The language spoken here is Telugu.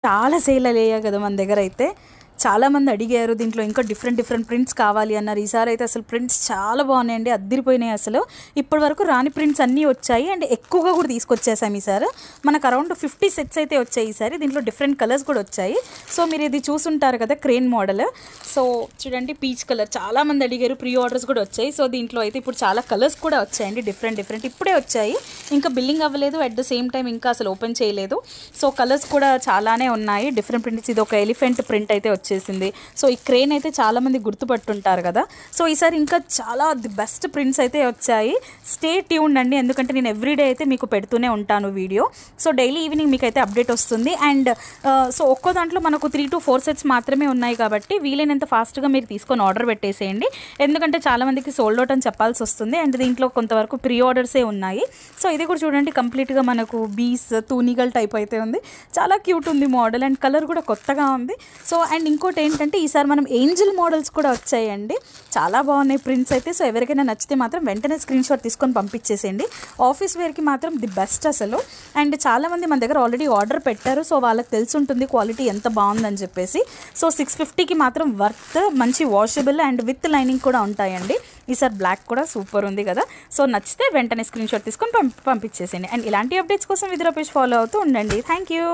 చాలా సేల్ అయ్యాయి కదా మన దగ్గర అయితే. చాలామంది అడిగారు దీంట్లో ఇంకా డిఫరెంట్ ప్రింట్స్ కావాలి అన్నారు. ఈసారి అయితే అసలు ప్రింట్స్ చాలా బాగున్నాయండి, అద్దరిపోయినాయి అసలు. ఇప్పటి వరకు రాని ప్రింట్స్ అన్నీ వచ్చాయి అండ్ ఎక్కువగా కూడా తీసుకొచ్చేసాం ఈసారి. మనకు అరౌండ్ 50 సెట్స్ అయితే వచ్చాయి ఈసారి. దీంట్లో డిఫరెంట్ కలర్స్ కూడా వచ్చాయి. సో మీరు ఇది చూసుంటారు కదా క్రేన్ మోడల్. సో చూడండి పీచ్ కలర్ చాలామంది అడిగారు, ప్రీ ఆర్డర్స్ కూడా వచ్చాయి. సో దీంట్లో అయితే ఇప్పుడు చాలా కలర్స్ కూడా వచ్చాయండి, డిఫరెంట్ ఇప్పుడే వచ్చాయి. ఇంకా బిల్లింగ్ అవ్వలేదు, అట్ ద సేమ్ టైం ఇంకా అసలు ఓపెన్ చేయలేదు. సో కలర్స్ కూడా చాలానే ఉన్నాయి, డిఫరెంట్ ప్రింట్స్. ఇది ఒక ఎలిఫెంట్ ప్రింట్ అయితే వచ్చేసింది. సో ఈ క్రేన్ అయితే చాలామంది గుర్తుపట్టుంటారు కదా. సో ఈసారి ఇంకా చాలా ది బెస్ట్ ప్రింట్స్ అయితే వచ్చాయి. స్టే ట్యూన్డ్ అండి, ఎందుకంటే నేను ఎవ్రీడే అయితే మీకు పెడుతూనే ఉంటాను వీడియో. సో డైలీ ఈవినింగ్ మీకు అయితే అప్డేట్ వస్తుంది. అండ్ సో ఒక్కో దాంట్లో మనకు 3 to 4 సెట్స్ మాత్రమే ఉన్నాయి కాబట్టి వీలైనంత ఫాస్ట్గా మీరు తీసుకొని ఆర్డర్ పెట్టేసేయండి, ఎందుకంటే చాలామందికి సోల్డ్ అవుట్ అని చెప్పాల్సి వస్తుంది. అండ్ దీంట్లో కొంతవరకు ప్రీ ఆర్డర్సే ఉన్నాయి. సో ఇది కూడా చూడండి కంప్లీట్గా మనకు బీస్ తూనిగల్ టైప్ అయితే ఉంది. చాలా క్యూట్ ఉంది మోడల్ అండ్ కలర్ కూడా కొత్తగా ఉంది. సో అండ్ ఇంకోటి ఏంటంటే ఈసారి మనం ఏంజిల్ మోడల్స్ కూడా వచ్చాయండి, చాలా బాగున్నాయి ప్రింట్స్ అయితే. సో ఎవరికైనా నచ్చితే మాత్రం వెంటనే స్క్రీన్ షాట్ తీసుకొని పంపించేసేయండి. ఆఫీస్ వేర్కి మాత్రం ది బెస్ట్ అసలు. అండ్ చాలామంది మన దగ్గర ఆల్రెడీ ఆర్డర్ పెట్టారు, సో వాళ్ళకి తెలిసి ఉంటుంది క్వాలిటీ ఎంత బాగుందని చెప్పేసి. సో 650కి మాత్రం వర్త్, మంచి వాషబుల్ అండ్ విత్ లైనింగ్ కూడా ఉంటాయండి. ఈసారి బ్లాక్ కూడా సూపర్ ఉంది కదా. సో నచ్చితే వెంటనే స్క్రీన్ షాట్ తీసుకొని పంపించేసేయండి. అండ్ ఇలాంటి అప్డేట్స్ కోసం విద్రా పేజ్ ఫాలో అవుతూ ఉండండి. Thank you.